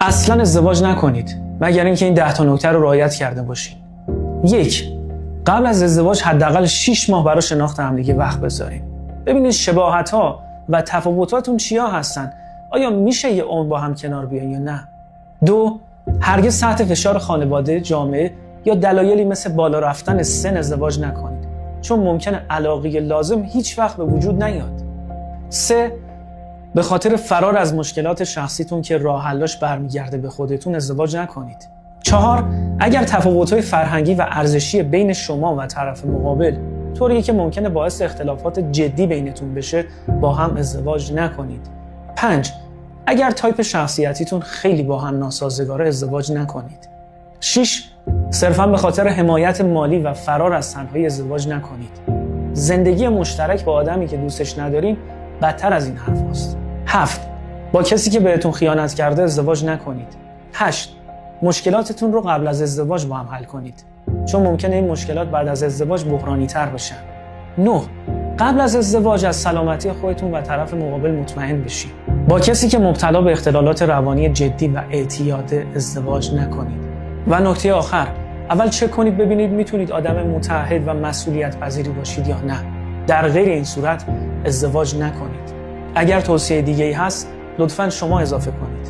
اصلا ازدواج نکنید مگر اینکه این 10 تا نکته رو رعایت کرده باشین. 1. قبل از ازدواج حداقل 6 ماه برای شناخت همدیگه وقت بذارین. ببینید شباهت‌ها و تفاوتاتون چیا هستن. آیا میشه یه عمر با هم کنار بیاین یا نه؟ 2. هرگز تحت فشار خانواده، جامعه یا دلایلی مثل بالا رفتن سن ازدواج نکنید، چون ممکنه علاقه لازم هیچ وقت به وجود نیاد. 3. به خاطر فرار از مشکلات شخصیتون که راه حلش برمیگرده به خودتون ازدواج نکنید. 4. اگر تفاوت‌های فرهنگی و ارزشی بین شما و طرف مقابل طوریه که ممکنه باعث اختلافات جدی بینتون بشه، با هم ازدواج نکنید. 5. اگر تایپ شخصیتیتون خیلی با هم ناسازگاره ازدواج نکنید. 6. صرفاً به خاطر حمایت مالی و فرار از تنهایی ازدواج نکنید. زندگی مشترک با آدمی که دوستش ندارین بدتر از این حرف هست. 7. با کسی که بهتون خیانت کرده ازدواج نکنید. 8. مشکلاتتون رو قبل از ازدواج با هم حل کنید، چون ممکنه این مشکلات بعد از ازدواج بحرانی تر بشن. 9. قبل از ازدواج از سلامتی خودتون و طرف مقابل مطمئن بشید. با کسی که مبتلا به اختلالات روانی جدی و اعتیاد ازدواج نکنید. و نکته آخر، اول چک کنید ببینید میتونید آدم متعهد و مسئولیت پذیری باشید یا نه. در غیر این صورت ازدواج نکنید. اگر توصیه دیگه‌ای هست لطفاً شما اضافه کنید.